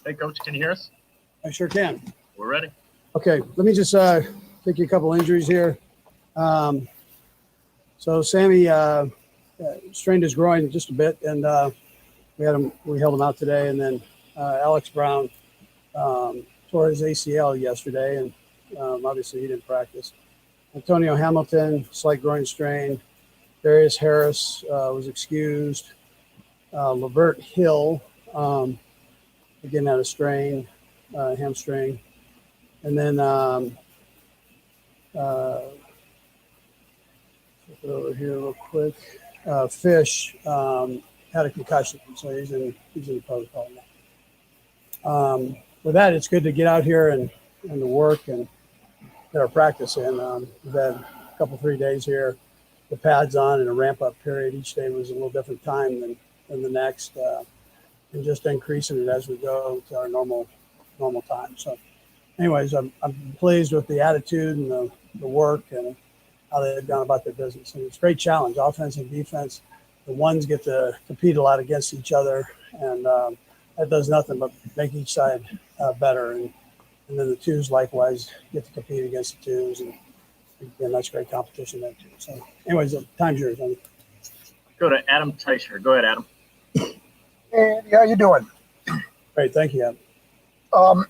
Hey, Coach, can you hear us? I sure can. We're ready. Okay, let me just take you a couple injuries here. So Sammy strained his groin just a bit, and we held him out today. And then Alex Brown tore his ACL yesterday, and obviously he didn't practice. Antonio Hamilton, slight groin strain. Darius Harris was excused. Lavert Hill, again, had a strain, hamstring. And then flip it over here real quick. Fish had a concussion, so he's in the protocol now. With that, it's good to get out here and to work and get our practice in. We've had a couple, 3 days here, the pads on and a ramp-up period. Each day was a little different time than the next, and just increasing it as we go to our normal time. So anyways, I'm pleased with the attitude and the work and how they've gone about their business. And it's a great challenge, offense and defense. The ones get to compete a lot against each other, and that does nothing but make each side better. And then the twos likewise get to compete against the twos, and that's great competition there too. So anyways, the time's yours. Go to Adam Teicher. Go ahead, Adam. Hey, how you doing? Great, thank you, Adam.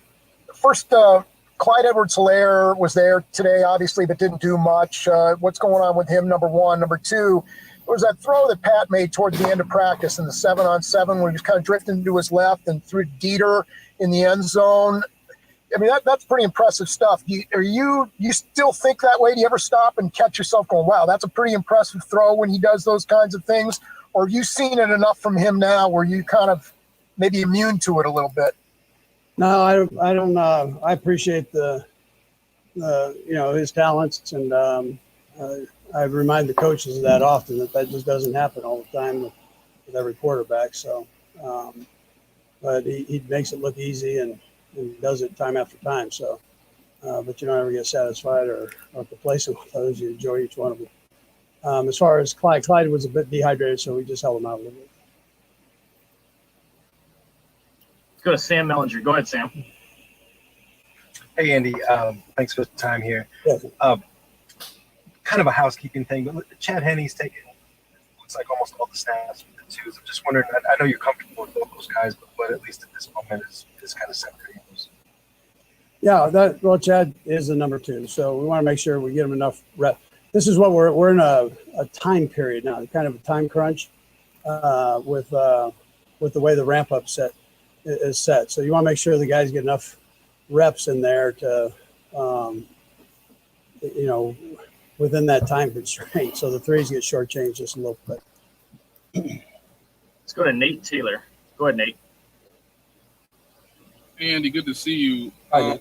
First, Clyde Edwards-Helaire was there today, obviously, but didn't do much. What's going on with him, number one? Number two, there was that throw that Pat made towards the end of practice in the 7-on-7 where he was kind of drifting to his left and threw Dieter in the end zone. I mean, that's pretty impressive stuff. You still think that way? Do you ever stop and catch yourself going, wow, that's a pretty impressive throw when he does those kinds of things? Or have you seen it enough from him now where you kind of maybe immune to it a little bit? No, I don't. I appreciate the his talents, and I remind the coaches of that often, that just doesn't happen all the time with every quarterback. So, but he makes it look easy and does it time after time. So, but you don't ever get satisfied or complacent with those. You enjoy each one of them. As far as Clyde was a bit dehydrated, so we just held him out a little bit. Let's go to Sam Mellinger. Go ahead, Sam. Hey, Andy. Thanks for the time here. Yes. Kind of a housekeeping thing, but Chad Henne's taken, looks like almost all the snaps with the twos. I'm just wondering, I know you're comfortable with both those guys, but at least at this moment is kind of separating those. Yeah, Chad is the number two, so we want to make sure we get him enough rep. This is what we're in a time period now, kind of a time crunch with the way the ramp up is set. So you want to make sure the guys get enough reps in there to, within that time constraint. So the threes get shortchanged just a little bit. Let's go to Nate Taylor. Go ahead, Nate. Andy, good to see you. Hi,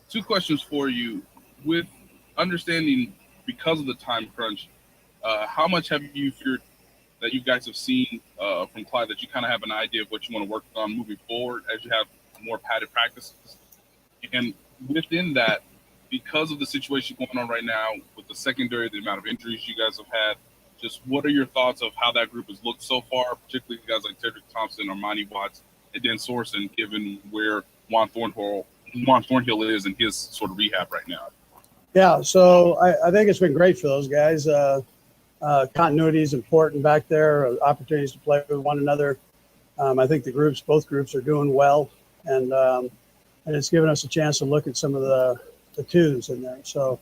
two questions for you. With understanding, because of the time crunch, how much have you feared that you guys have seen from Clyde that you kind of have an idea of what you want to work on moving forward as you have more padded practices? And within that, because of the situation going on right now with the secondary, the amount of injuries you guys have had, just what are your thoughts of how that group has looked so far, particularly guys like Cedric Thompson, Armani Watts, and Dan Sorensen, given where Juan Thornhill is in his sort of rehab right now? Yeah, so I think it's been great for those guys. Continuity is important back there, opportunities to play with one another. I think both groups are doing well, and it's given us a chance to look at some of the twos in there. So,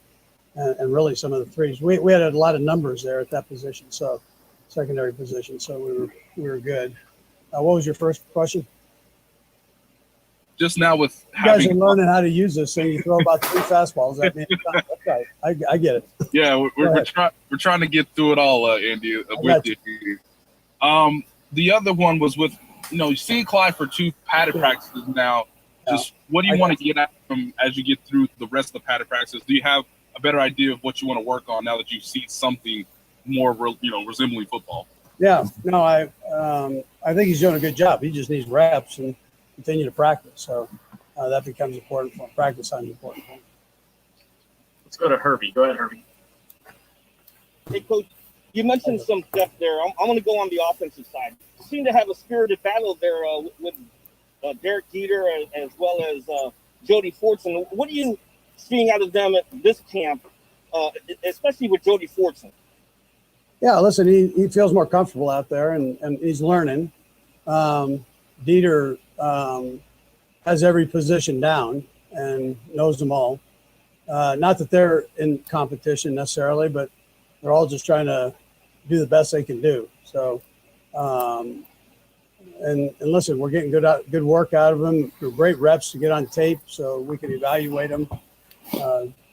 and really some of the threes. We had a lot of numbers there at that position, so secondary position. So we were good. What was your first question? Just now with you guys are learning how to use this thing. You throw about 3 fastballs at me. Okay, I get it. Yeah, we're trying to get through it all, Andy, with you. The other one was with, you've seen Clyde for 2 padded practices now. Just what do you want to get at from as you get through the rest of the padded practices? Do you have a better idea of what you want to work on now that you see something more, resembling football? Yeah, no, I think he's doing a good job. He just needs reps and continue to practice. So that becomes important for him. Practice on important for him. Let's go to Herbie. Go ahead, Herbie. Hey, Coach, you mentioned some depth there. I'm going to go on the offensive side. You seem to have a spirited battle there with Derek Jeter as well as Jody Fortson. What are you seeing out of them at this camp, especially with Jody Fortson? Yeah, listen, he feels more comfortable out there, and he's learning. Dieter has every position down and knows them all. Not that they're in competition necessarily, but they're all just trying to do the best they can do. So, and listen, we're getting good work out of them. They're great reps to get on tape so we can evaluate them.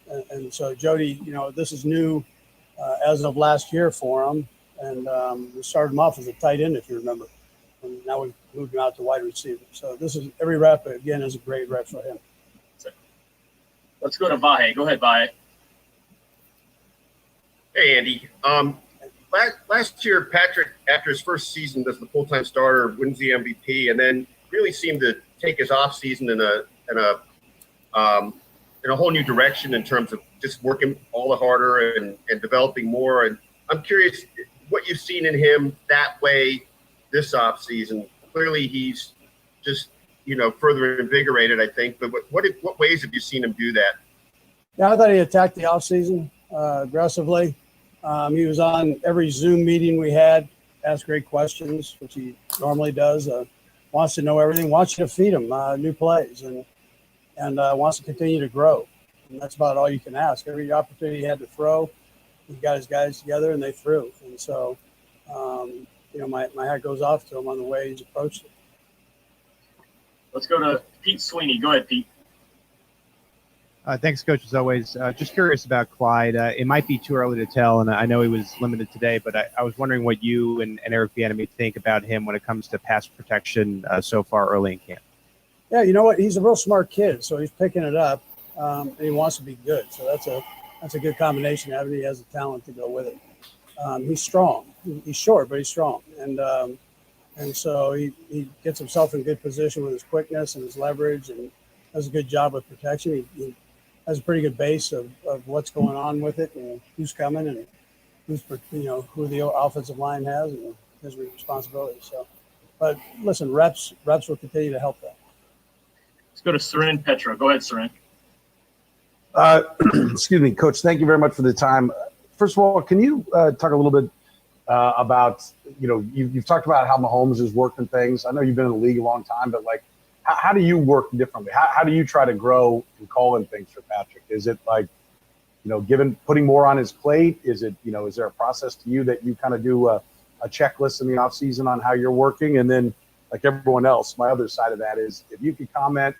And so Jody, this is new as of last year for him. And we started him off as a tight end, if you remember. And now we've moved him out to wide receiver. So this is every rep, again, is a great rep for him. Let's go to Vahe. Go ahead, Vahe. Hey, Andy. Last year, Patrick, after his first season as the full-time starter, wins the MVP, and then really seemed to take his off-season in a whole new direction in terms of just working all the harder and developing more. And I'm curious what you've seen in him that way this off-season. Clearly, he's just further invigorated, I think. But what ways have you seen him do that? Yeah, I thought he attacked the offseason aggressively. He was on every Zoom meeting we had, asked great questions, which he normally does. Wants to know everything, wants you to feed him new plays, and wants to continue to grow. And that's about all you can ask. Every opportunity he had to throw, he got his guys together and they threw. And so, my hat goes off to him on the way he's approached it. Let's go to Pete Sweeney. Go ahead, Pete. Thanks, Coach, as always. Just curious about Clyde. It might be too early to tell, and I know he was limited today, but I was wondering what you and Eric Bieniemy think about him when it comes to pass protection so far early in camp. Yeah, you know what? He's a real smart kid, so he's picking it up, and he wants to be good. So that's a good combination. He has the talent to go with it. He's strong. He's short, but he's strong, and so he gets himself in good position with his quickness and his leverage, and does a good job with protection. He has a pretty good base of what's going on with it and who's coming and who the offensive line has and his responsibility. So, but listen, reps will continue to help that. Let's go to Seren Petra. Go ahead, Seren. Excuse me, Coach. Thank you very much for the time. First of all, can you talk a little bit about, you've talked about how Mahomes is working things. I know you've been in the league a long time, but how do you work differently? How do you try to grow and call in things for Patrick? Is it putting more on his plate? Is it, is there a process to you that you kind of do a checklist in the off season on how you're working? And then like everyone else, my other side of that is if you could comment,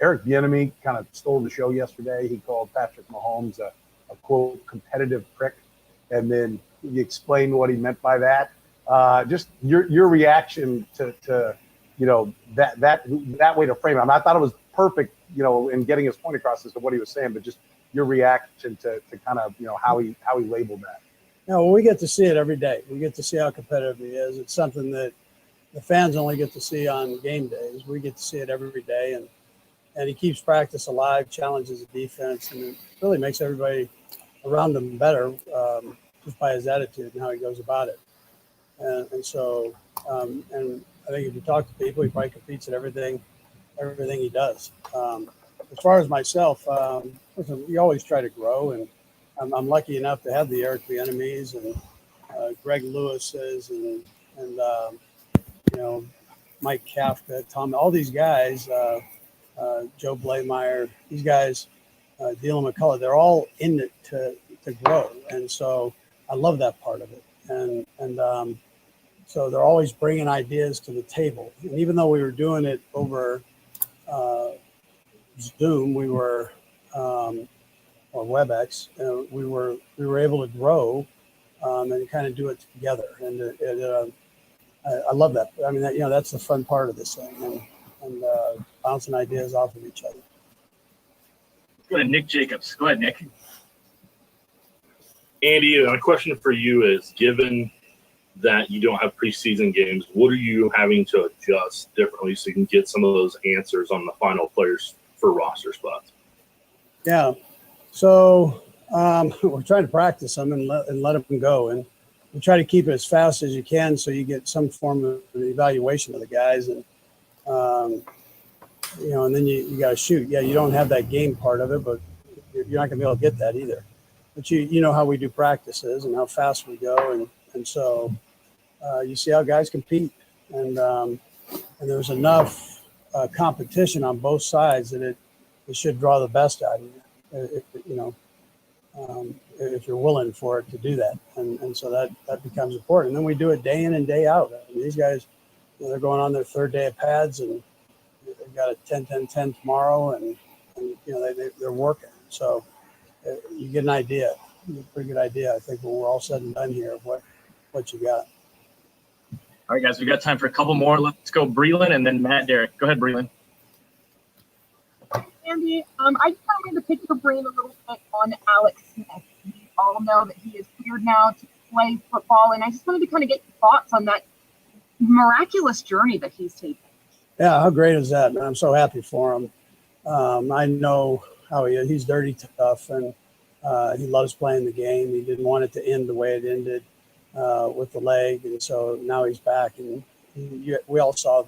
Eric Bieniemy kind of stole the show yesterday. He called Patrick Mahomes a quote competitive prick. And then you explained what he meant by that. Just your reaction to that way to frame it. I mean, I thought it was perfect, in getting his point across as to what he was saying, but just your reaction to kind of, how he labeled that. Well, we get to see it every day. We get to see how competitive he is. It's something that the fans only get to see on game days. We get to see it every day, and he keeps practice alive, challenges the defense, and it really makes everybody around him better just by his attitude and how he goes about it. And so I think if you talk to people, he probably competes at everything he does. As far as myself, listen, we always try to grow, and I'm lucky enough to have the Eric Bieniemys and Greg Lewis's and Mike Kafka, Tom, all these guys, Joe Blameyer, these guys, Dylan McCullough, they're all in it to grow, and so I love that part of it, and so they're always bringing ideas to the table. And even though we were doing it over Zoom, we were or WebEx, we were able to grow and kind of do it together. And I love that. I mean, that's the fun part of this thing, and bouncing ideas off of each other. Go to Nick Jacobs. Go ahead, Nick. Andy, a question for you is, given that you don't have preseason games, what are you having to adjust differently so you can get some of those answers on the final players for roster spots? Yeah. So we're trying to practice them and let them go. And we try to keep it as fast as you can so you get some form of an evaluation of the guys. And And then you got to shoot. Yeah, you don't have that game part of it, but you're not going to be able to get that either. But you know how we do practices and how fast we go, and so you see how guys compete, and there's enough competition on both sides that it should draw the best out of you, if you're willing for it to do that, and so that becomes important. And then we do it day in and day out. I mean, these guys, they're going on their third day of pads, and they've got a 10-10-10 tomorrow, and they're working. So you get an idea, a pretty good idea, I think, when we're all said and done here of what you got. All right, guys, we got time for a couple more. Let's go Breeland and then Matt Derrick. Go ahead, Breeland. Andy, I just wanted to pick your brain a little bit on Alex Smith. We all know that he is cleared now to play football, and I just wanted to kind of get your thoughts on that miraculous journey that he's taken. Yeah, how great is that, man? I'm so happy for him. I know how he is. He's dirty tough, and he loves playing the game. He didn't want it to end the way it ended with the leg, and so now he's back. And we all saw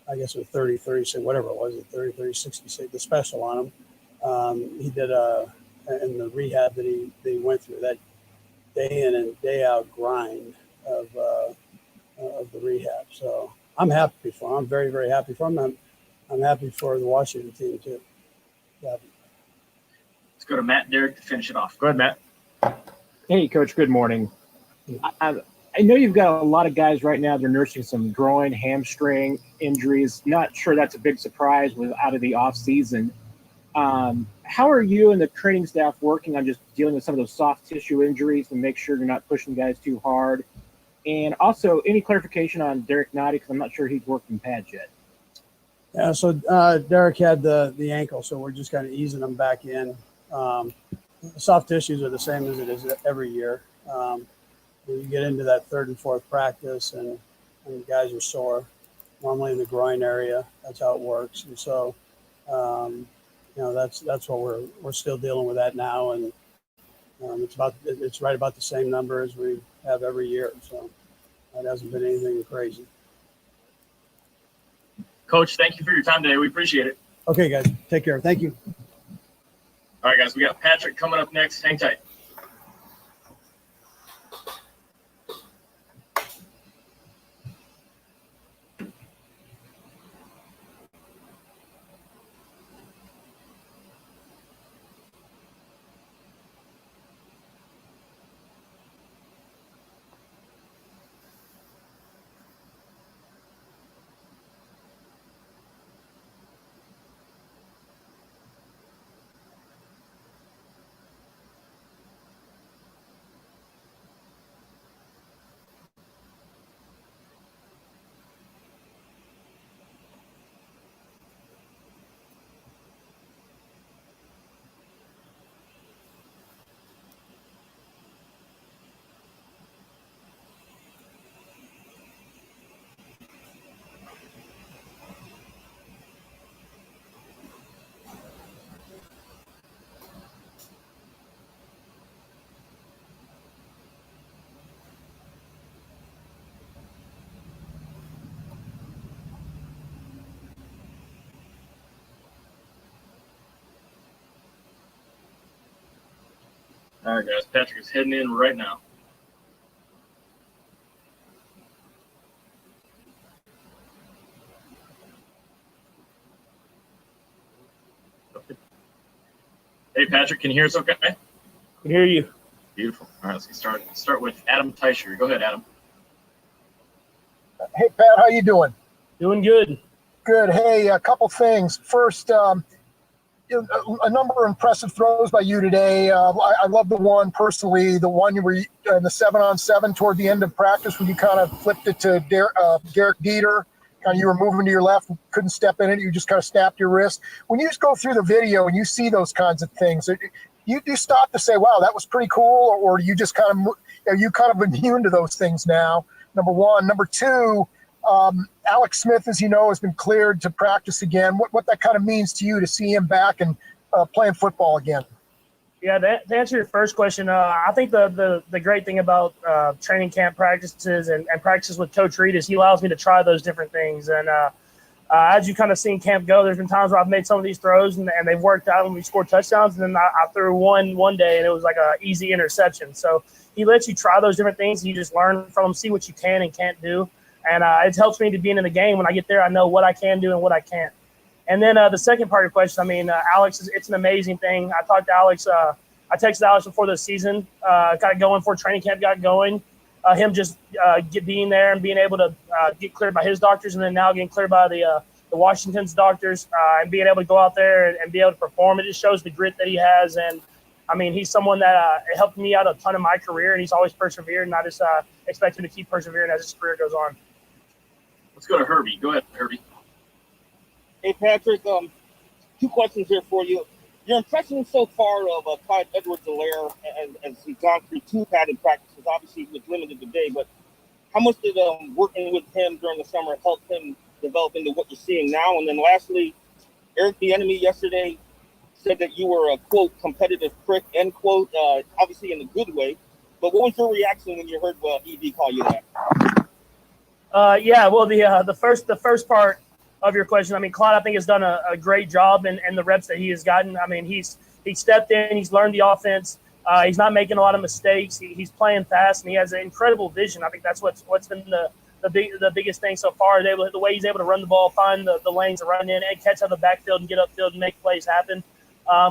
I guess it was 30-36, whatever it was, 30-36, the special on him. He did in the rehab that he went through, that day in and day out grind of the rehab. So I'm happy for him. I'm very, very happy for him. I'm happy for the Washington team too. Yeah. Let's go to Matt Derrick to finish it off. Go ahead, Matt. Hey, Coach. Good morning. I know you've got a lot of guys right now. They're nursing some groin, hamstring injuries. Not sure that's a big surprise out of the off season. How are you and the training staff working on just dealing with some of those soft tissue injuries to make sure you're not pushing guys too hard? And also, any clarification on Derek Noddy, because I'm not sure he's worked in pads yet. Yeah, so Derek had the ankle, so we're just kind of easing him back in. The soft tissues are the same as it is every year. When you get into that third and fourth practice and the guys are sore, normally in the groin area, that's how it works. And so, that's what we're still dealing with that now. And it's right about the same number as we have every year. So that hasn't been anything crazy. Coach, thank you for your time today. We appreciate it. Okay, guys, take care. Thank you. All right, guys, we got Patrick coming up next. Hang tight. All right, guys, Patrick is heading in right now. Hey, Patrick, can you hear us okay? I can hear you. Beautiful. All right, let's get started. Let's start with Adam Teicher. Go ahead, Adam. Hey, Pat, how you doing? Doing good. Good. Hey, a couple things. First, a number of impressive throws by you today. I love the one personally, the one you were in the 7-on-7 toward the end of practice when you kind of flipped it to Garrett Dieter. Kind of you were moving to your left, couldn't step in it. You just kind of snapped your wrist. When you just go through the video and you see those kinds of things, you stop to say, wow, that was pretty cool, or you just kind of, are you kind of immune to those things now? Number one. Number two, Alex Smith, as you know, has been cleared to practice again. What that kind of means to you to see him back and playing football again? Yeah, to answer your first question, I think the great thing about training camp practices and practices with Coach Reid is he allows me to try those different things. And as you kind of seen camp go, there's been times where I've made some of these throws and they've worked out and we scored touchdowns. And then I threw one day and it was like an easy interception. So he lets you try those different things. And you just learn from them, see what you can and can't do. And it helps me to be in the game. When I get there, I know what I can do and what I can't. And then the second part of your question, I mean, Alex, it's an amazing thing. I talked to Alex. I texted Alex before the season, got going before training camp got going. Him just being there and being able to get cleared by his doctors, and then now getting cleared by the Washington's doctors, and being able to go out there and be able to perform. It just shows the grit that he has. And, I mean, he's someone that helped me out a ton in my career, and he's always persevered, and I just expect him to keep persevering as his career goes on. Let's go to Herbie. Go ahead, Herbie. Hey, Patrick, 2 questions here for you. Your impression so far of Clyde Edwards-Helaire as he's gone through 2 padded practices, obviously he was limited today, but how much did working with him during the summer help him develop into what you're seeing now? And then lastly, Eric Bieniemy yesterday said that you were a, quote, competitive prick, end quote, obviously in a good way. But what was your reaction when you heard ED call you that? Yeah, well, the first part of your question, I mean, Clyde, I think, has done a great job in the reps that he has gotten. I mean, he stepped in, he's learned the offense. He's not making a lot of mistakes. He's playing fast, and he has an incredible vision. I think that's what's been the biggest thing so far. The way he's able to run the ball, find the lanes to run in, and catch out the backfield and get upfield and make plays happen.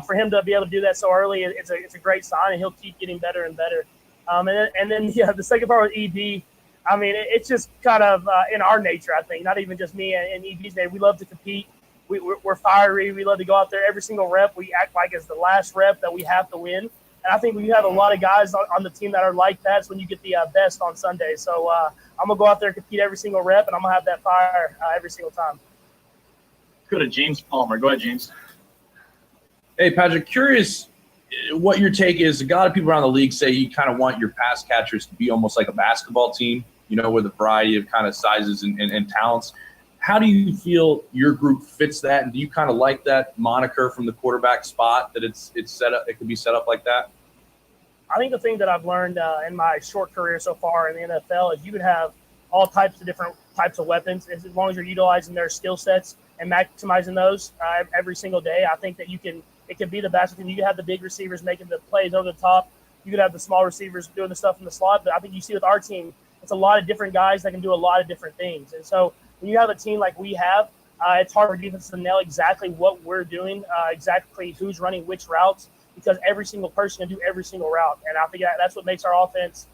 For him to be able to do that so early, it's a great sign, and he'll keep getting better and better. And then the second part with EB, I mean, it's just kind of in our nature, I think, not even just me and EB's name. We love to compete. We're fiery. We love to go out there every single rep. We act like it's the last rep that we have to win. And I think when you have a lot of guys on the team that are like that, it's when you get the best on Sunday. So I'm going to go out there and compete every single rep, and I'm going to have that fire every single time. Go to James Palmer. Go ahead, James. Hey, Patrick, curious what your take is. A lot of people around the league say you kind of want your pass catchers to be almost like a basketball team, with a variety of kind of sizes and talents. How do you feel your group fits that? And do you kind of like that moniker from the quarterback spot, that it's set up, it can be set up like that? I think the thing that I've learned in my short career so far in the NFL is you can have all types of different types of weapons as long as you're utilizing their skill sets and maximizing those every single day. I think that it can be the basketball team. You can have the big receivers making the plays over the top. You could have the small receivers doing the stuff in the slot. But I think you see with our team, it's a lot of different guys that can do a lot of different things. And so when you have a team like we have, it's hard for defense to nail exactly what we're doing, exactly who's running which routes, because every single person can do every single route. And I think that's what makes our offense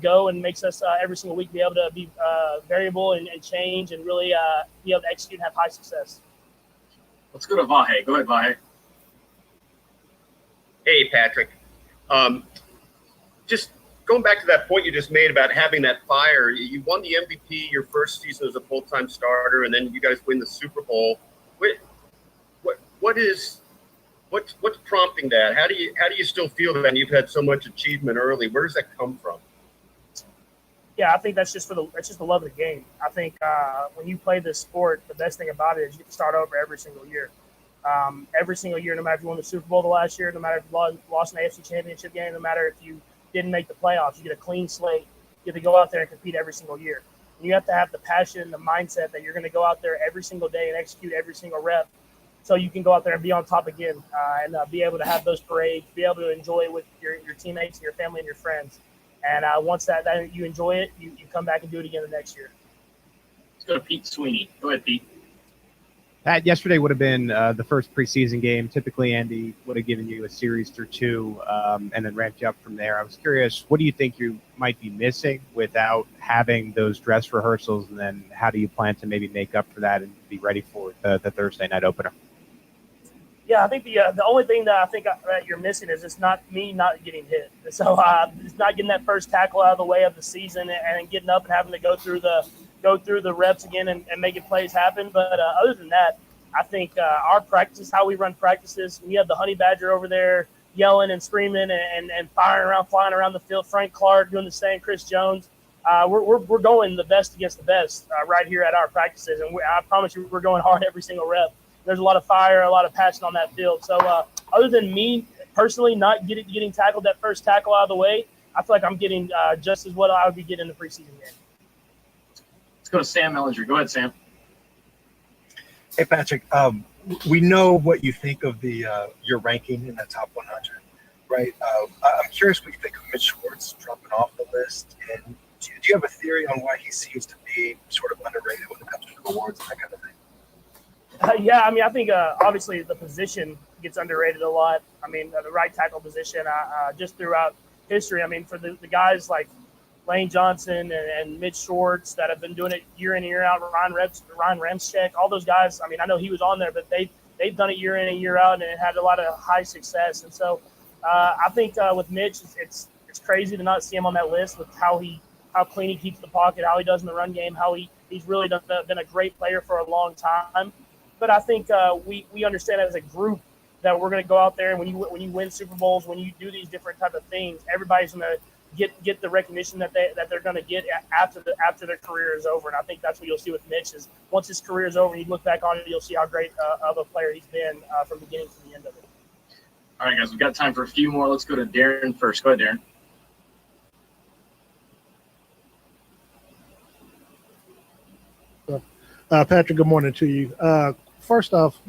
go and makes us every single week be able to be variable and change and really be able to execute and have high success. Let's go to Vahe. Go ahead, Vahe. Hey, Patrick. Just going back to that point you just made about having that fire, you won the MVP your first season as a full-time starter, and then you guys win the Super Bowl. What's prompting that? How do you still feel that you've had so much achievement early? Where does that come from? Yeah, I think that's just the love of the game. I think when you play this sport, the best thing about it is you get to start over every single year. Every single year, no matter if you won the Super Bowl the last year, no matter if you lost an AFC Championship game, no matter if you didn't make the playoffs, you get a clean slate. You get to go out there and compete every single year. And you have to have the passion and the mindset that you're going to go out there every single day and execute every single rep, so you can go out there and be on top again and be able to have those parades, be able to enjoy it with your teammates and your family and your friends. And once that you enjoy it, you come back and do it again the next year. Let's go to Pete Sweeney. Go ahead, Pete. Pat, yesterday would have been the first preseason game. Typically, Andy would have given you a series or two and then ramped you up from there. I was curious, what do you think you might be missing without having those dress rehearsals? And then how do you plan to maybe make up for that and be ready for the Thursday night opener? Yeah, I think the only thing that I think that you're missing is it's not me not getting hit. So it's not getting that first tackle out of the way of the season and getting up and having to go through the reps again and making plays happen. But other than that, I think our practice, how we run practices, we have the Honey Badger over there yelling and screaming and firing around, flying around the field. Frank Clark doing the same, Chris Jones. We're going the best against the best right here at our practices. And I promise you, we're going hard every single rep. There's a lot of fire, a lot of passion on that field. So other than me personally not getting tackled that first tackle out of the way, I feel like I'm getting just as what I would be getting in the preseason game. Let's go to Sam Mellinger. Go ahead, Sam. Hey, Patrick, we know what you think of the your ranking in the top 100, right? I'm curious what you think of Mitch Schwartz dropping off the list, and do you have a theory on why he seems to be sort of underrated when it comes to awards and that kind of thing? Yeah, I mean, I think obviously the position gets underrated a lot. I mean, the right tackle position, just throughout history. I mean, for the guys like Lane Johnson and Mitch Schwartz that have been doing it year in and year out, Ryan Ramczyk, all those guys. I mean, I know he was on there, but they've done it year in and year out, and it had a lot of high success. And so I think with Mitch, it's crazy to not see him on that list with how clean he keeps the pocket, how he does in the run game, how he's really been a great player for a long time. But I think we understand as a group that we're going to go out there, and when you win Super Bowls, when you do these different type of things, everybody's going to get the recognition that they're going to get after their career is over. And I think that's what you'll see with Mitch is once his career is over and you look back on it, you'll see how great of a player he's been from beginning to the end of it. All right, guys, we've got time for a few more. Let's go to Darren first. Go ahead, Darren. Patrick, good morning to you. First off,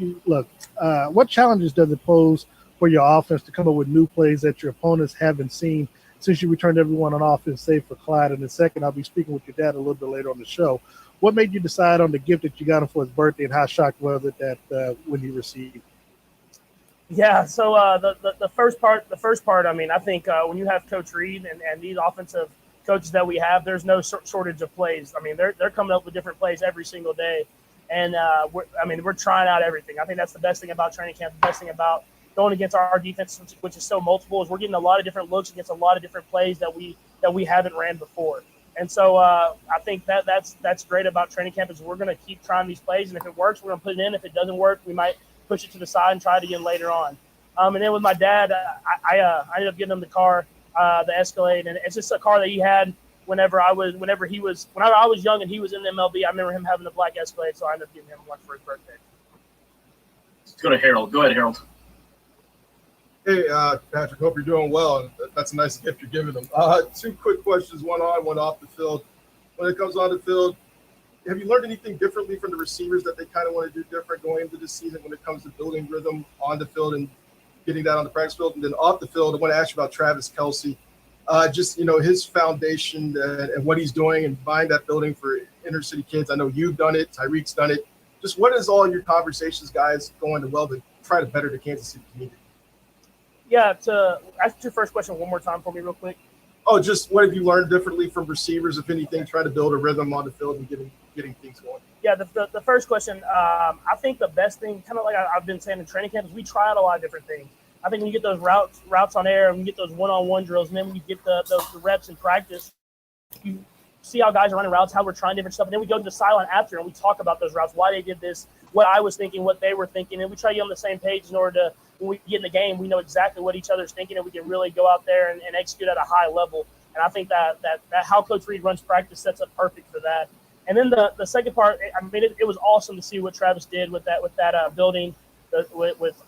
what challenges does it pose for your offense to come up with new plays that your opponents haven't seen since you returned everyone on offense, save for Clyde? And then second, I'll be speaking with your dad a little bit later on the show. What made you decide on the gift that you got him for his birthday, and how shocked was it that when he received it? Yeah, so the first part, I mean, I think when you have Coach Reid and these offensive coaches that we have, there's no shortage of plays. I mean, they're coming up with different plays every single day. And, we're trying out everything. I think that's the best thing about training camp, the best thing about going against our defense, which is so multiple, is we're getting a lot of different looks against a lot of different plays that we haven't ran before. And so I think that's great about training camp is we're going to keep trying these plays, and if it works, we're going to put it in. If it doesn't work, we might push it to the side and try it again later on. And then with my dad, I ended up getting him the car, the Escalade, and it's just a car that he had whenever I was young and he was in the MLB. I remember him having the black Escalade, so I ended up giving him one for his birthday. Let's go to Harold. Go ahead, Harold. Hey, Patrick, hope you're doing well. That's a nice gift you're giving them. Two quick questions, one on, one off the field. When it comes on the field, have you learned anything differently from the receivers that they kind of want to do different going into this season when it comes to building rhythm on the field and getting that on the practice field? And then off the field, I want to ask you about Travis Kelce. His foundation and what he's doing and buying that building for inner city kids. I know you've done it. Tyreek's done it. Just what is all your conversations, guys, going to try to better the Kansas City community? Yeah, to ask your first question one more time for me real quick. Oh, just what have you learned differently from receivers, if anything, trying to build a rhythm on the field and getting things going? Yeah, the first question, I think the best thing, kind of like I've been saying in training camp, is we try out a lot of different things. I think when you get those routes on air, and you get those one-on-one drills, and then when you get the reps in practice, you see how guys are running routes, how we're trying different stuff, and then we go to the sideline after and we talk about those routes, why they did this, what I was thinking, what they were thinking, and we try to get on the same page in order to, when we get in the game, we know exactly what each other's thinking, and we can really go out there and execute at a high level. And I think that how Coach Reid runs practice sets up perfect for that. And then the second part, I mean, it was awesome to see what Travis did with that building, with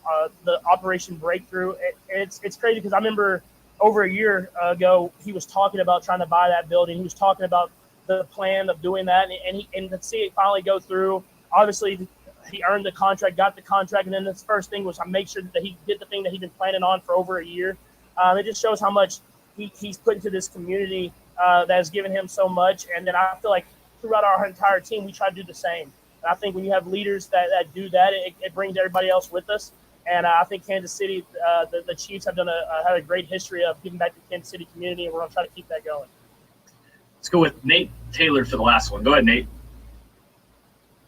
the Operation Breakthrough. It's crazy because I remember over a year ago he was talking about trying to buy that building. He was talking about the plan of doing that, and to see it finally go through. Obviously, he earned the contract, got the contract, and then his first thing was to make sure that he did the thing that he'd been planning on for over a year. It just shows how much he's put into this community that has given him so much. And then I feel like throughout our entire team, we try to do the same. And I think when you have leaders that do that, it brings everybody else with us. And I think Kansas City, the Chiefs have had a great history of giving back to the Kansas City community, and we're going to try to keep that going. Let's go with Nate Taylor for the last one. Go ahead, Nate.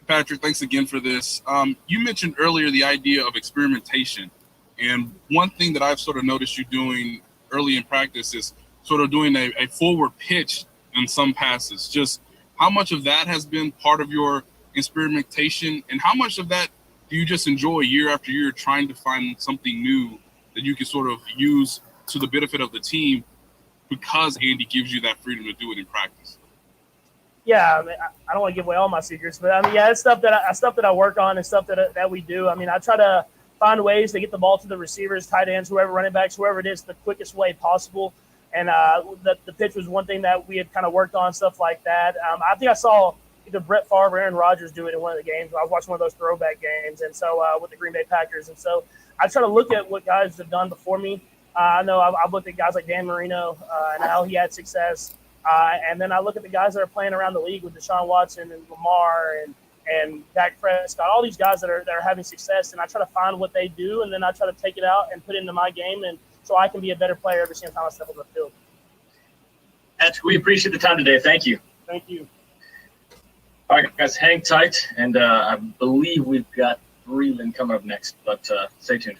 Patrick, thanks again for this. You mentioned earlier the idea of experimentation. And one thing that I've sort of noticed you doing early in practice is sort of doing a forward pitch in some passes. Just how much of that has been part of your experimentation, and how much of that do you just enjoy year after year trying to find something new that you can sort of use to the benefit of the team because Andy gives you that freedom to do it in practice? Yeah, I mean, I don't want to give away all my secrets, but I mean, yeah, it's stuff that I work on and stuff that we do. I mean, I try to find ways to get the ball to the receivers, tight ends, whoever, running backs, whoever it is, the quickest way possible. And the pitch was one thing that we had kind of worked on, stuff like that. I think I saw either Brett Favre or Aaron Rodgers do it in one of the games. I was watching one of those throwback games, and so with the Green Bay Packers. And so I try to look at what guys have done before me. I know I've looked at guys like Dan Marino and how he had success. And then I look at the guys that are playing around the league with Deshaun Watson and Lamar and Dak Prescott, all these guys that are having success, and I try to find what they do, and then I try to take it out and put it into my game, and so I can be a better player every single time I step on the field. Patrick, we appreciate the time today. Thank you. Thank you. All right, guys, hang tight, and I believe we've got Breeland coming up next, but stay tuned.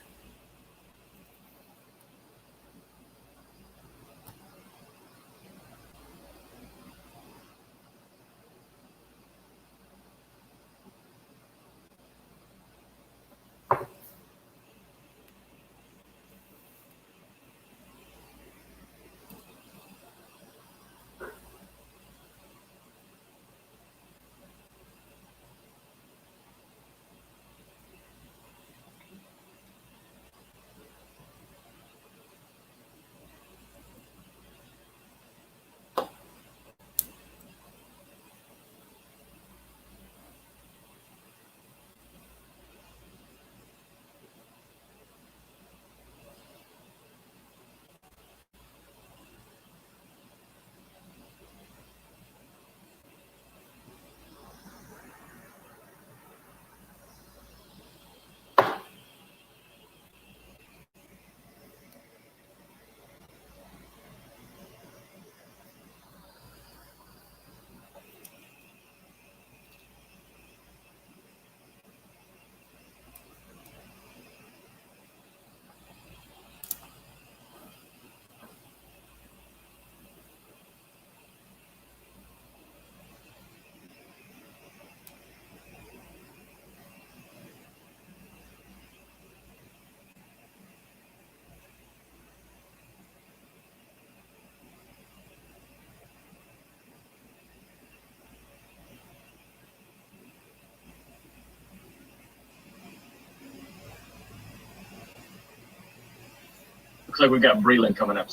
Looks like we've got Breeland coming up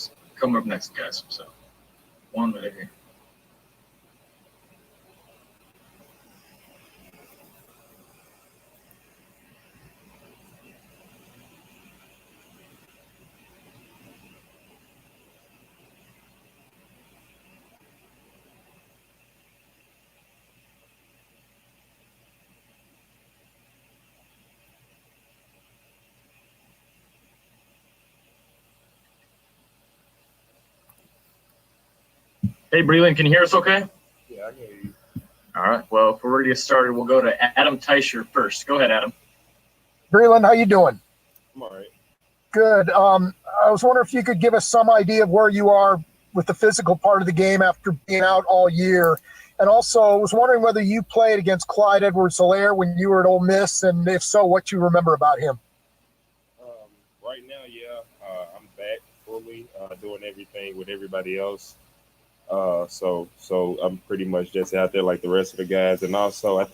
next, guys. So 1 minute here. Hey, Breeland, can you hear us okay? Yeah, I can hear you. All right. Well, if we're ready to get started, we'll go to Adam Teicher first. Go ahead, Adam. Breeland, how you doing? I'm all right. Good. I was wondering if you could give us some idea of where you are with the physical part of the game after being out all year. And also, I was wondering whether you played against Clyde Edwards-Helaire when you were at Ole Miss, and if so, what you remember about him. Right now, yeah, I'm back fully doing everything with everybody else. So I'm pretty much just out there like the rest of the guys. And also, I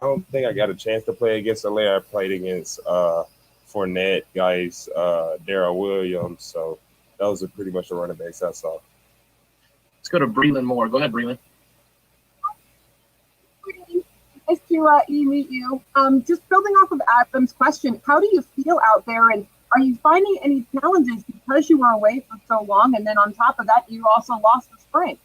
don't think I got a chance to play against Helaire. I played against Fournette guys, Darrell Williams. So those are pretty much the running backs I saw. Let's go to Breeland Moore. Go ahead, Breeland. Nice to meet you. Just building off of Adam's question, how do you feel out there, and are you finding any challenges because you were away for so long, and then on top of that, you also lost the spring?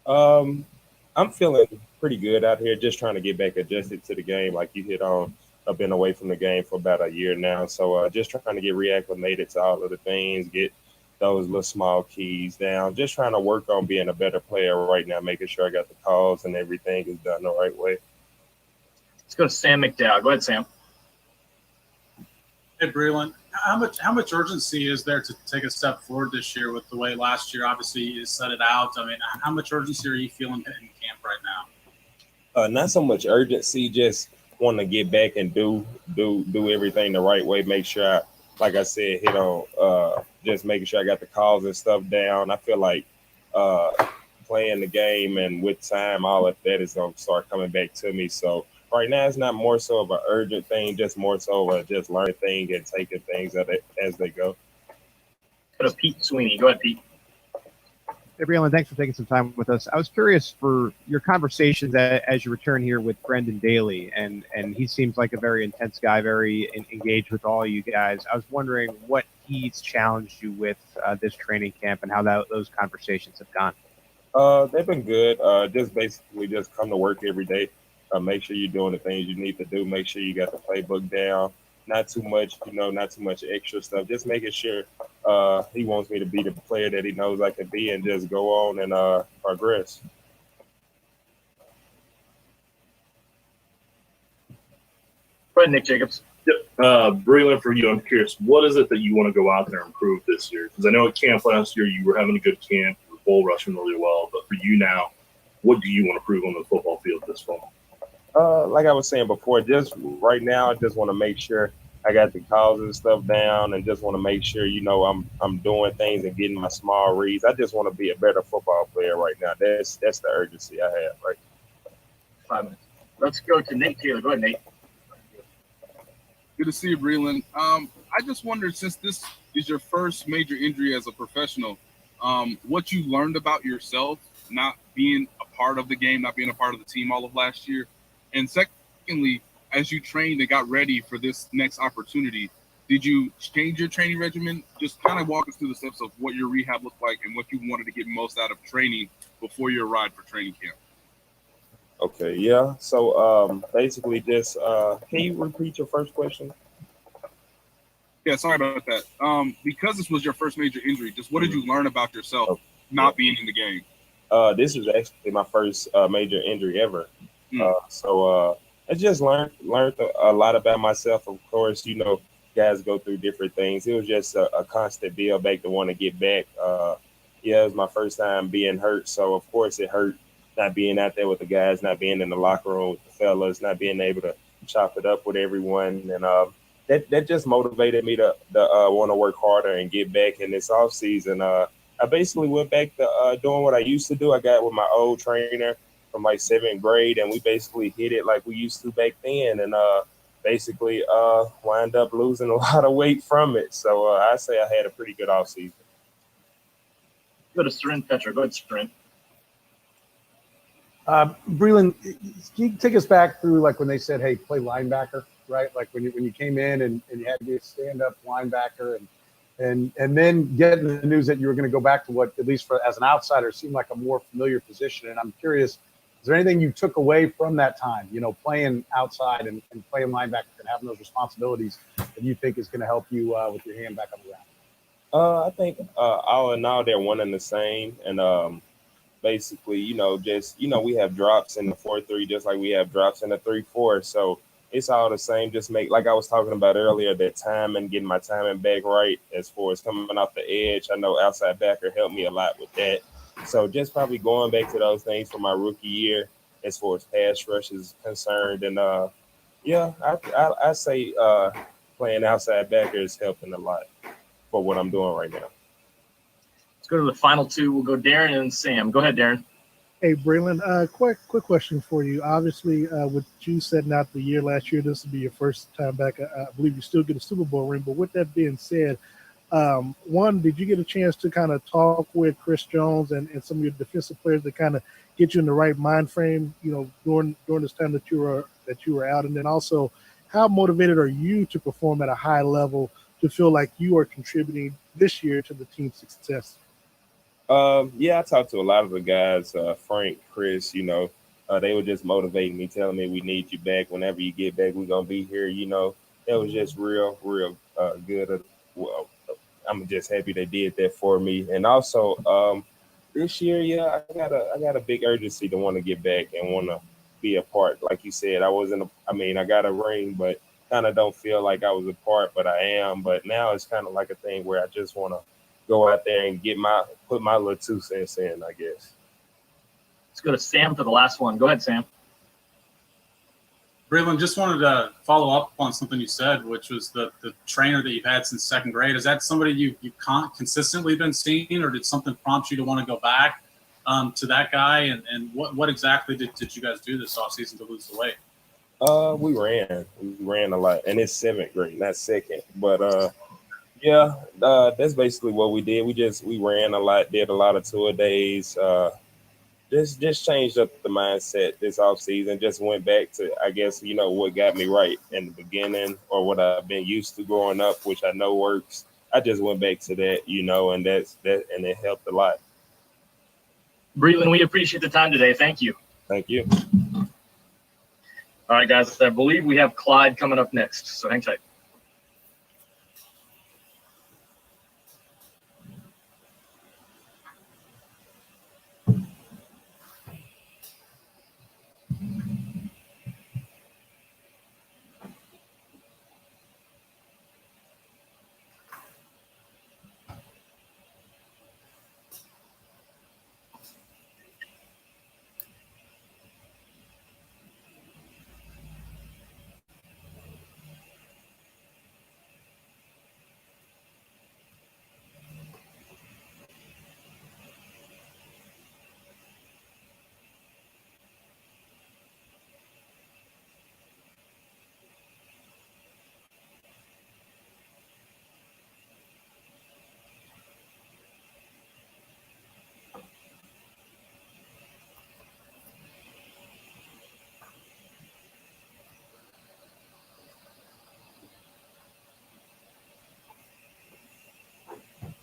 I'm feeling pretty good out here, just trying to get back adjusted to the game. Like you hit on, I've been away from the game for about a year now, so just trying to get reacclimated to all of the things, get those little small keys down, just trying to work on being a better player right now, making sure I got the calls and everything is done the right way. Let's go to Sam McDowell. Go ahead, Sam. Hey, Breeland, how much urgency is there to take a step forward this year with the way last year obviously you set it out? I mean, how much urgency are you feeling in camp right now? Not so much urgency, just want to get back and do everything the right way. Make sure I, like I said, hit on just making sure I got the calls and stuff down. I feel like playing the game and with time, all of that is going to start coming back to me. So right now, it's not more so of an urgent thing, just more so of a just learning thing and taking things as they go. Go to Pete Sweeney. Go ahead, Pete. Hey, Breeland, thanks for taking some time with us. I was curious for your conversations as you return here with Brendan Daly, and he seems like a very intense guy, very engaged with all you guys. I was wondering what he's challenged you with this training camp and how those conversations have gone. They've been good. Just basically just come to work every day. Make sure you're doing the things you need to do. Make sure you got the playbook down. Not too much, not too much extra stuff. Just making sure he wants me to be the player that he knows I can be and just go on and progress. Go ahead, Nick Jacobs. Yep. Breeland, for you, I'm curious, what is it that you want to go out there and improve this year? Because I know at camp last year you were having a good camp, you were bull rushing really well, but for you now, what do you want to prove on the football field this fall? Like I was saying before, just right now, I just want to make sure I got the calls and stuff down, and just want to make sure, I'm doing things and getting my small reads. I just want to be a better football player right now. That's the urgency I have, right? 5 minutes. Let's go to Nate Taylor. Go ahead, Nate. Good to see you, Breeland. I just wondered, since this is your first major injury as a professional, what you learned about yourself, not being a part of the game, not being a part of the team all of last year. And secondly, as you trained and got ready for this next opportunity, did you change your training regimen? Just kind of walk us through the steps of what your rehab looked like and what you wanted to get most out of training before you arrived for training camp. Okay, yeah. So basically just can you repeat your first question? Yeah, sorry about that. Because this was your first major injury, just what did you learn about yourself not being in the game? This is actually my first major injury ever. So I just learned a lot about myself. Of course, guys go through different things. It was just a constant build back to want to get back. It was my first time being hurt. So, of course, it hurt not being out there with the guys, not being in the locker room with the fellas, not being able to chop it up with everyone. And that just motivated me to want to work harder and get back in this offseason. I basically went back to doing what I used to do. I got with my old trainer from like 7th grade, and we basically hit it like we used to back then, and basically wind up losing a lot of weight from it. So I say I had a pretty good offseason. Go to Seren Petra. Go ahead, Seren. Breeland, can you take us back through like when they said, "Hey, play linebacker," right? Like when you came in and you had to be a stand-up linebacker, and then getting the news that you were going to go back to what, at least as an outsider, seemed like a more familiar position. And I'm curious, is there anything you took away from that time, playing outside and playing linebacker and having those responsibilities that you think is going to help you with your hand back on the ground? I think all in all, they're one and the same. And basically, we have drops in the 4-3, just like we have drops in the 3-4. So it's all the same. Just like I was talking about earlier, that time and getting my timing back right as far as coming off the edge. I know outside backer helped me a lot with that. So just probably going back to those things for my rookie year as far as pass rush is concerned. And I say playing outside backer is helping a lot for what I'm doing right now. Let's go to the final two. We'll go Darren and Sam. Go ahead, Darren. Hey, Breeland, quick question for you. Obviously, with you setting out the year last year, this will be your first time back. I believe you still get a Super Bowl ring. But with that being said, one, did you get a chance to kind of talk with Chris Jones and some of your defensive players to kind of get you in the right mind frame, during this time that you were out? And then also, how motivated are you to perform at a high level to feel like you are contributing this year to the team's success? I talked to a lot of the guys, Frank, Chris, they were just motivating me, telling me we need you back. Whenever you get back, we're going to be here. It was just real good. Well, I'm just happy they did that for me. And also this year, I got a big urgency to want to get back and want to be a part. Like you said, I got a ring, but kind of don't feel like I was a part, but I am. But now it's kind of like a thing where I just want to go out there and put my little 2 cents in, I guess. Let's go to Sam for the last one. Go ahead, Sam. Breeland, just wanted to follow up on something you said, which was the trainer that you've had since 2nd grade. Is that somebody you've consistently been seeing, or did something prompt you to want to go back to that guy? And what exactly did you guys do this offseason to lose the weight? We ran a lot, and it's 7th grade, not 2nd. But Yeah, that's basically what we did. We ran a lot, did a lot of tour days. Just changed up the mindset this off season. Just went back to, I guess, what got me right in the beginning, or what I've been used to growing up, which I know works. I just went back to that, and and it helped a lot. Breeland, we appreciate the time today. Thank you. Thank you. All right, guys. I believe we have Clyde coming up next, so hang tight.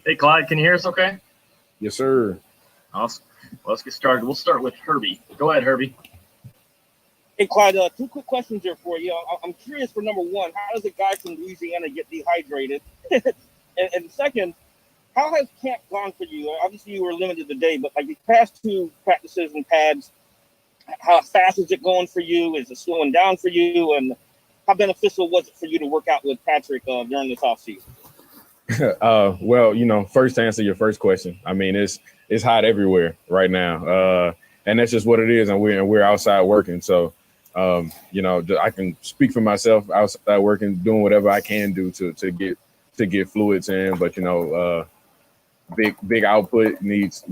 Hey, Clyde, can you hear us okay? Yes, sir. Awesome. Well, let's get started. We'll start with Herbie. Go ahead, Herbie. Hey, Clyde, two quick questions here for you. I'm curious for number one, how does a guy from Louisiana get dehydrated? and second, how has camp gone for you? Obviously, you were limited today, but like the past two practices and pads, how fast is it going for you? Is it slowing down for you? And how beneficial was it for you to work out with Patrick during this offseason? Well, first to answer your first question, I mean, it's hot everywhere right now. And that's just what it is. And we're outside working. So, I can speak for myself outside working, doing whatever I can do to get fluids in. But, big output needs,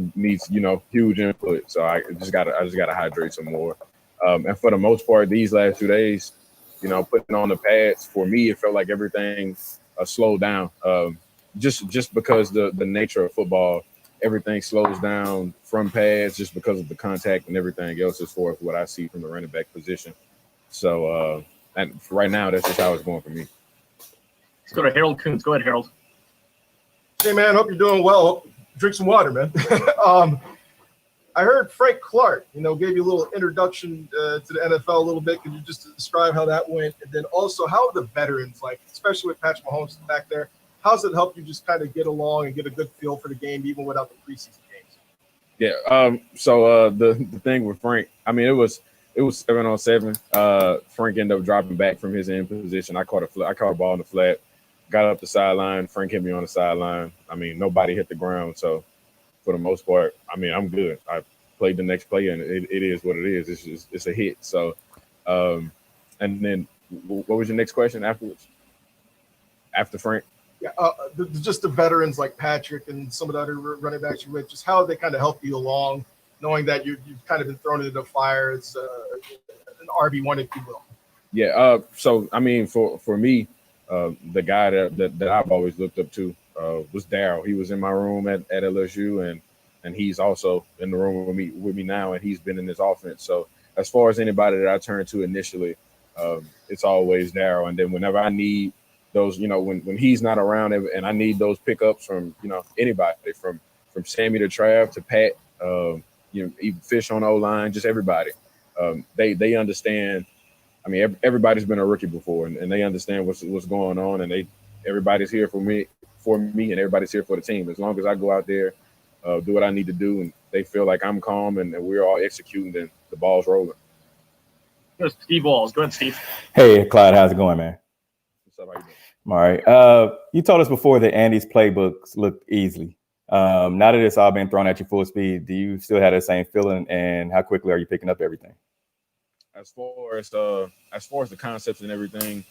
huge input. So I just gotta hydrate some more. And for the most part, these last 2 days, putting on the pads, for me, it felt like everything slowed down. Just because the nature of football, everything slows down from pads just because of the contact and everything else as far as what I see from the running back position. So, and for right now, that's just how it's going for me. Let's go to Harold Coons. Go ahead, Harold. Hey, man, hope you're doing well. Drink some water, man. I heard Frank Clark, gave you a little introduction to the NFL a little bit. Could you just describe how that went? And then also, how are the veterans, like, especially with Patrick Mahomes back there, how's it help you just kind of get along and get a good feel for the game, even without the preseason games? Yeah. So the thing with Frank, I mean, it was 7-on-7. Frank ended up dropping back from his end position. I caught a ball in the flat, got up the sideline. Frank hit me on the sideline. I mean, nobody hit the ground. So for the most part, I mean, I'm good. I played the next play, and it is what it is. It's a hit. So, and then what was your next question afterwards? After Frank? Yeah, just the veterans like Patrick and some of the other running backs you're with, just how they kind of help you along, knowing that you've kind of been thrown into the fire as an RB1, if you will. Yeah. So I mean, for me, the guy that I've always looked up to was Darryl. He was in my room at LSU, and he's also in the room with me now, and he's been in this offense. So as far as anybody that I turn to initially, it's always Darryl. And then whenever I need those, when he's not around and I need those pickups from, anybody from Sammy to Trav to Pat, even Fish on the O-line, just everybody. They understand. I mean, everybody's been a rookie before, and they understand what's going on, and everybody's here for me, and everybody's here for the team. As long as I go out there, do what I need to do, and they feel like I'm calm and we're all executing, then the ball's rolling. Steve Walls. Go ahead, Steve. Hey, Clyde, how's it going, man? What's up? How you doing? All right. You told us before that Andy's playbooks looked easy. Now that it's all been thrown at you full speed, do you still have the same feeling, and how quickly are you picking up everything? As far as the concepts and everything,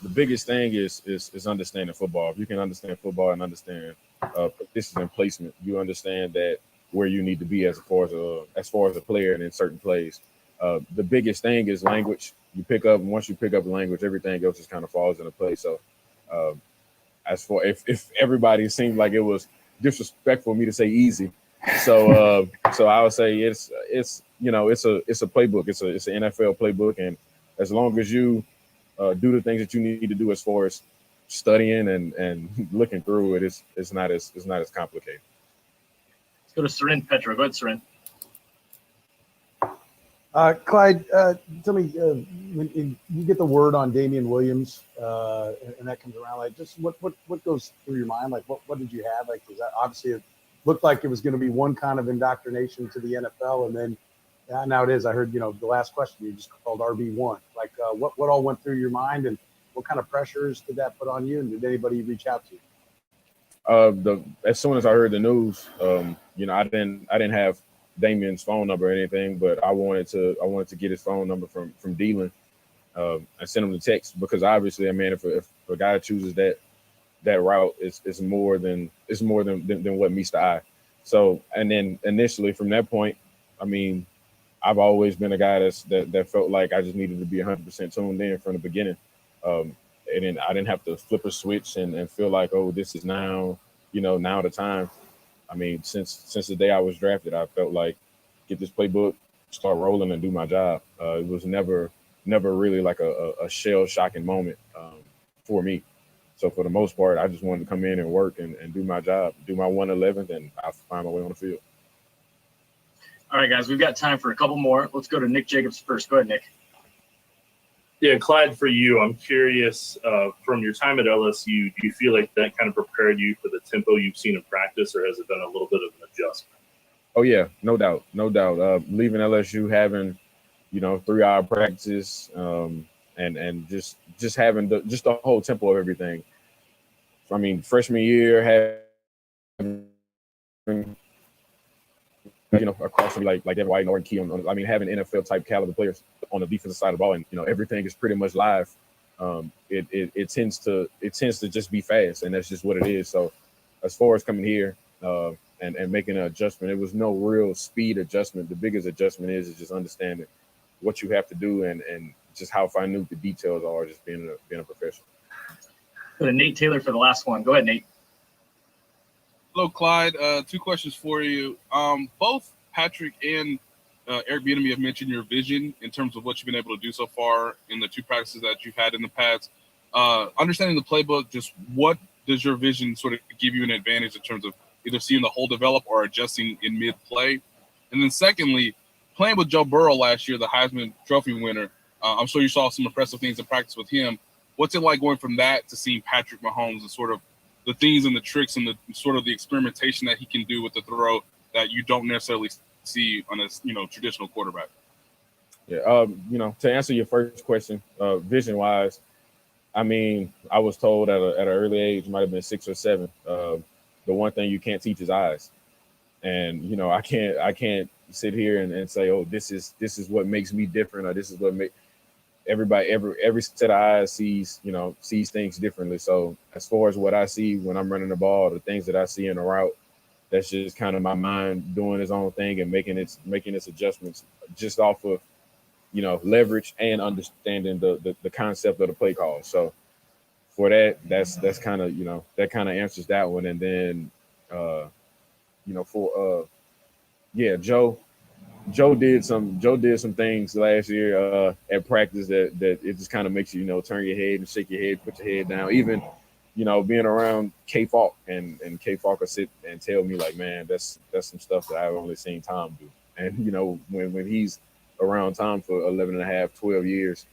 the biggest thing is understanding football. If you can understand football and understand positions and placement, you understand that where you need to be as far as a player and in certain plays. The biggest thing is language. You pick up, and once you pick up language, everything else just kind of falls into place. So as for if everybody seemed like it was disrespectful for me to say easy. So I would say it's a playbook. It's an NFL playbook, and as long as you do the things that you need to do as far as studying and looking through it, it's not as complicated. Let's go to Seren Petra. Go ahead, Seren. Clyde, tell me, when you get the word on Damian Williams, and that comes around, like, just what goes through your mind? Like, what did you have? Like, because obviously it looked like it was going to be one kind of indoctrination to the NFL, and then now it is. I heard, the last question you just called RB1. Like, what all went through your mind, and what kind of pressures did that put on you, and did anybody reach out to you? As soon as I heard the news, I didn't have Damian's phone number or anything, but I wanted to get his phone number from Breeland and send him the text, because obviously, I mean, if a guy chooses that route, it's more than what meets the eye. So, and then initially from that point, I mean, I've always been a guy that felt like I just needed to be 100% tuned in from the beginning, and then I didn't have to flip a switch and feel like, oh, this is now the time. I mean, since the day I was drafted, I felt like get this playbook, start rolling, and do my job. It was never really like a shell-shocking moment for me. So for the most part, I just wanted to come in and work and do my job, do my 111th, and I'll find my way on the field. All right, guys, we've got time for a couple more. Let's go to Nick Jacobs first. Go ahead, Nick. Yeah, Clyde, for you, I'm curious, from your time at LSU, do you feel like that kind of prepared you for the tempo you've seen in practice, or has it been a little bit of an adjustment? Oh, yeah, no doubt. Leaving LSU, having, 3-hour practices, and just having the whole tempo of everything. I mean, freshman year, having, across from like Devin White and Orton Key, having NFL-type caliber players on the defensive side of the ball, and everything is pretty much live. It tends to just be fast, and that's just what it is. So, as far as coming here and making an adjustment, it was no real speed adjustment. The biggest adjustment is just understanding what you have to do and just how minute the details are, just being a professional. Go to Nate Taylor for the last one. Go ahead, Nate. Hello, Clyde. 2 questions for you. Both Patrick and Eric Bieniemy have mentioned your vision in terms of what you've been able to do so far in the 2 practices that you've had in the past. Understanding the playbook, just what does your vision sort of give you an advantage in terms of either seeing the whole develop or adjusting in mid-play? And then secondly, playing with Joe Burrow last year, the Heisman Trophy winner, I'm sure you saw some impressive things in practice with him. What's it like going from that to seeing Patrick Mahomes and sort of the things and the tricks and the sort of the experimentation that he can do with the throw that you don't necessarily see on a traditional quarterback? Yeah, to answer your first question, vision-wise, I mean, I was told at an early age, might have been 6 or 7, the one thing you can't teach is eyes. And I can't sit here and say, oh, this is what makes me different, or this is what makes everybody, every set of eyes sees things differently. So as far as what I see when I'm running the ball, the things that I see in a route, that's just kind of my mind doing its own thing and making its adjustments just off of leverage and understanding the concept of the play call. So for that's kind of that kind of answers that one. And then Joe did some things last year at practice that it just kind of makes you turn your head and shake your head, put your head down. Even being around K Falk and K Falk will sit and tell me like, man, that's some stuff that I've only seen Tom do. And when he's around Tom for 11 and a half, 12 years,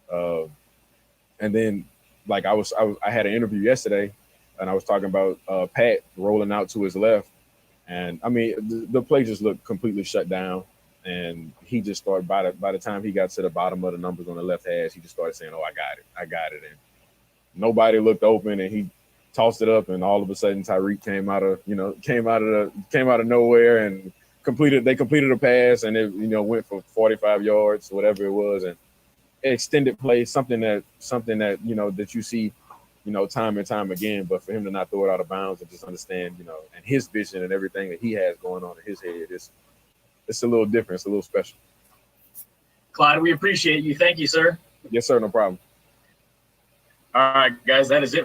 and then like I had an interview yesterday, and I was talking about Pat rolling out to his left. And I mean, the play just looked completely shut down, and he just started by the time he got to the bottom of the numbers on the left hash, he just started saying, "Oh, I got it," and nobody looked open, and he tossed it up, and all of a sudden Tyreek came out of nowhere and completed a pass, and it went for 45 yards, whatever it was, and extended play, something that that you see time and time again, but for him to not throw it out of bounds and just understand, and his vision and everything that he has going on in his head, it's a little different. It's a little special. Clyde, we appreciate you. Thank you, sir. Yes, sir. No problem. All right, guys, that is it